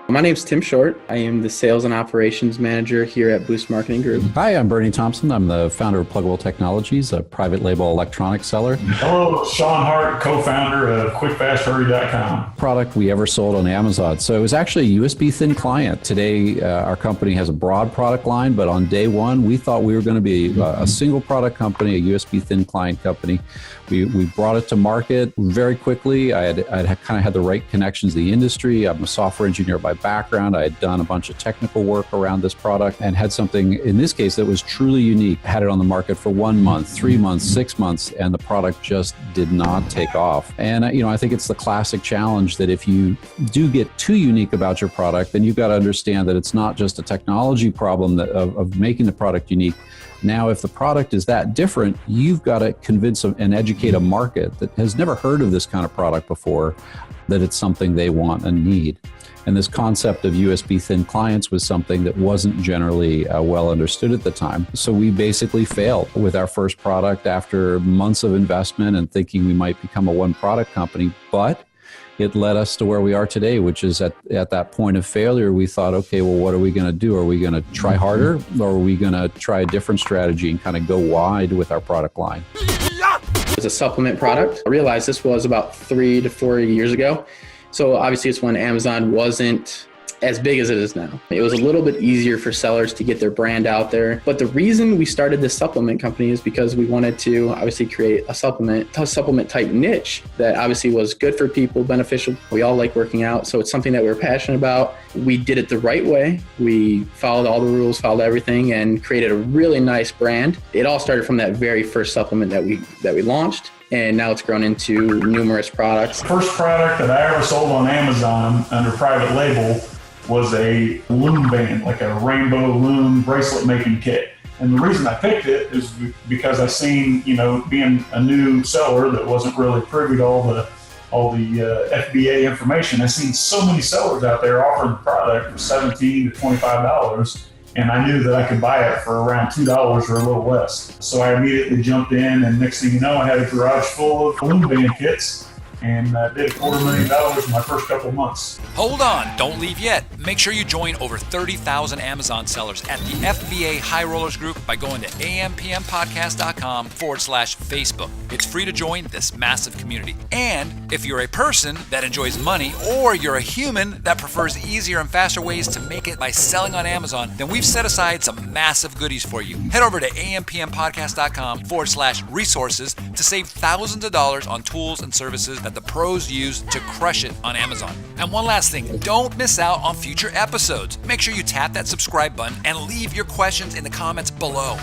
My name's Tim Short. I am the Sales and Operations Manager here at Boost Marketing Group. Hi, I'm Bernie Thompson. I'm the founder of Plugable Technologies, a private label electronics seller. Hello, Shawn Hart, co-founder of QuickFastHurry.com. Product we ever sold on Amazon. So it was actually a USB thin client. Today, our company has a broad product line, but on day one, we thought we were going to be a single product company, a USB thin client company. We brought it to market very quickly. I had kind of had the right connections to the industry. I'm a software engineer by background. I had done a bunch of technical work around this product and had something, in this case, that was truly unique. Had it on the market for 1 month, 3 months, 6 months, and the product just did not take off. And I think it's the classic challenge that if you do get too unique about your product, then you've got to understand that it's not just a technology problem of making the product unique. Now, if the product is that different, you've got to convince and educate a market that has never heard of this kind of product before that it's something they want and need. And this concept of USB thin clients was something that wasn't generally well understood at the time. So we basically failed with our first product after months of investment and thinking we might become a one product company. But it led us to where we are today, which is at that point of failure, we thought, okay, well, what are we going to do? Are we going to try harder, or are we going to try a different strategy and kind of go wide with our product line? It's a supplement product. I realized this was about 3 to 4 years ago. So obviously it's when Amazon wasn't as big as it is now. It was a little bit easier for sellers to get their brand out there. But the reason we started this supplement company is because we wanted to obviously create a supplement type niche that obviously was good for people, beneficial. We all like working out, so it's something that we're passionate about. We did it the right way. We followed all the rules, followed everything, and created a really nice brand. It all started from that very first supplement that we launched. And now it's grown into numerous products. First product that I ever sold on Amazon under private label was a loom band, like a rainbow loom bracelet making kit. And the reason I picked it is because I seen, being a new seller that wasn't really privy to all the FBA information, I seen so many sellers out there offering the product for $17 to $25. And I knew that I could buy it for around $2 or a little less. So I immediately jumped in, and next thing you know, I had a garage full of loom band kits and did $250,000 in my first couple of months. Hold on, don't leave yet. Make sure you join over 30,000 Amazon sellers at the FBA High Rollers Group by going to ampmpodcast.com/Facebook. It's free to join this massive community. And if you're a person that enjoys money, or you're a human that prefers easier and faster ways to make it by selling on Amazon, then we've set aside some massive goodies for you. Head over to ampmpodcast.com/resources to save thousands of dollars on tools and services that the pros use to crush it on Amazon. And one last thing, don't miss out on future episodes. Make sure you tap that subscribe button and leave your questions in the comments below.